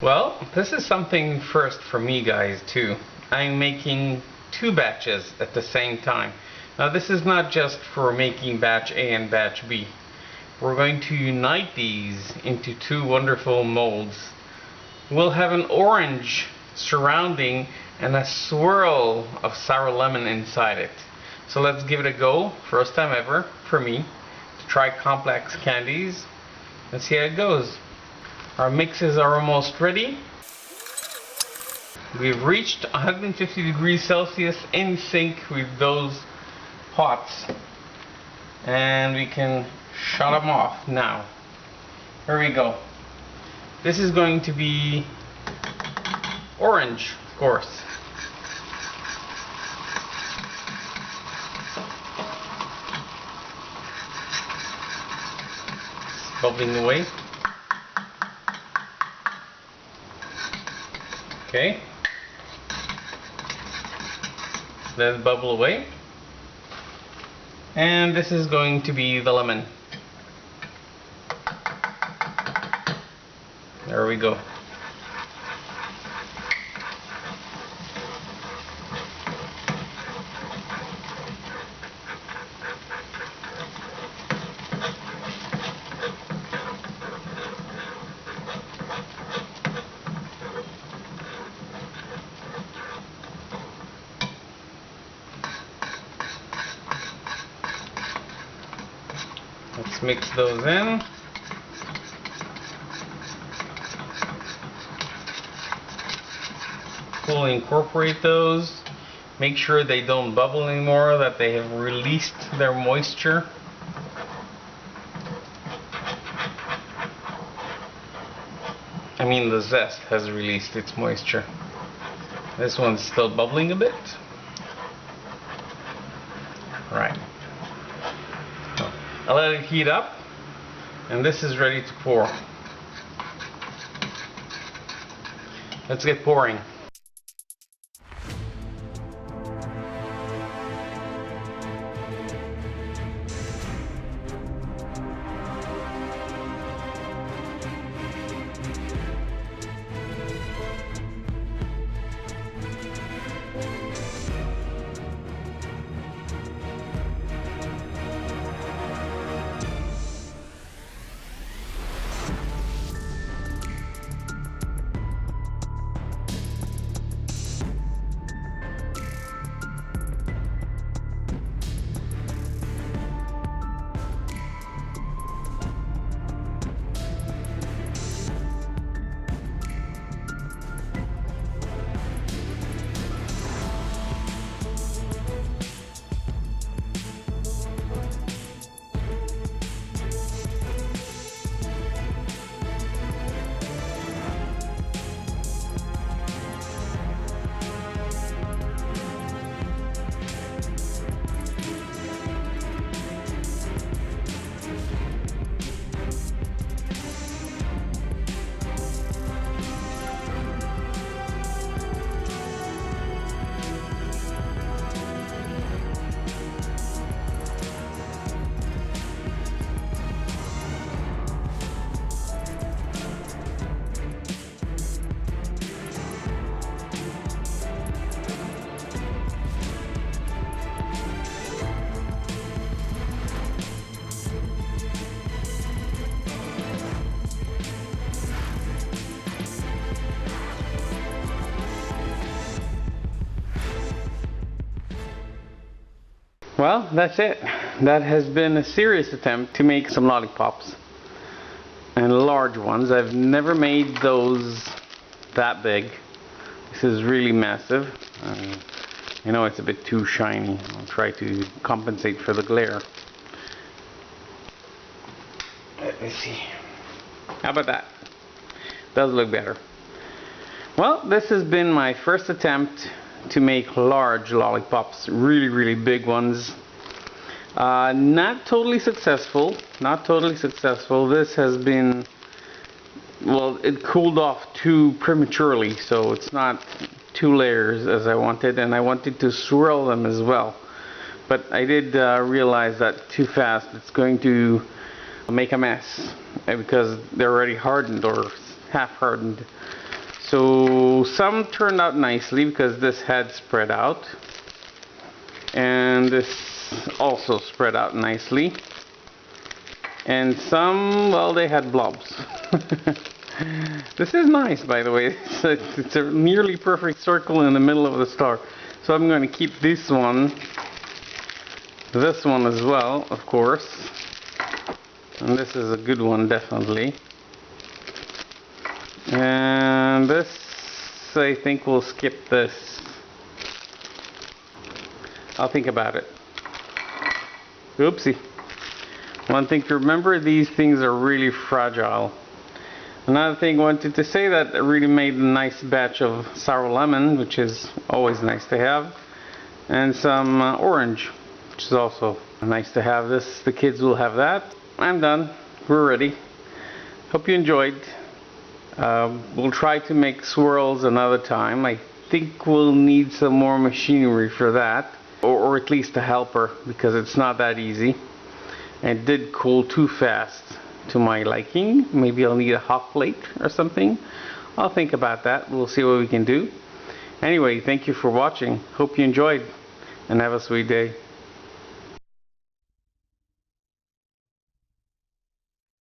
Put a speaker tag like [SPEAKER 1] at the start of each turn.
[SPEAKER 1] Well, this is something first for me, guys, too. I'm making two batches at the same time. Now this is not just for making batch A and batch B. We're going to unite these into two wonderful molds. We'll have an orange surrounding and a swirl of sour lemon inside it. So let's give it a go. First time ever for me to try complex candies. Let's see how it goes. Our mixes are almost ready. We've reached 150 degrees Celsius in sync with those pots. And we can shut them off now. Here we go. This is going to be orange, of course. It's bubbling away. Okay. Let it bubble away. And this is going to be the lemon. There we go. Let's mix those in. Fully incorporate those. Make sure they don't bubble anymore, that they have released their moisture. I mean, the zest has released its moisture. This one's still bubbling a bit. Right. I'll let it heat up, and this is ready to pour. Let's get pouring. Well, that's it. That has been a serious attempt to make some lollipops. And large ones. I've never made those that big. This is really massive. I know it's a bit too shiny. I'll try to compensate for the glare. Let me see. How about that? Does look better. Well, this has been my first attempt to make large lollipops, really big ones. Not totally successful. This has been, well, it cooled off too prematurely, so it's not 2 layers as I wanted, and I wanted to swirl them as well. But I did realize that too fast it's going to make a mess because they're already hardened or half hardened. So some turned out nicely because this had spread out, and this also spread out nicely, and some, well, they had blobs. This is nice, by the way. It's a nearly perfect circle in the middle of the star. So I'm going to keep this one as well, of course, and this is a good one, definitely. And this, I think we'll skip this. I'll think about it. Oopsie. One thing to remember, these things are really fragile. Another thing I wanted to say, that I really made a nice batch of sour lemon, which is always nice to have, and some orange, which is also nice to have. The kids will have that. I'm done. We're ready. Hope you enjoyed. We'll try to make swirls another time. I think we'll need some more machinery for that, or at least a helper, because it's not that easy. And it did cool too fast to my liking. Maybe I'll need a hot plate or something. I'll think about that. We'll see what we can do. Anyway, thank you for watching. Hope you enjoyed, and have a sweet day.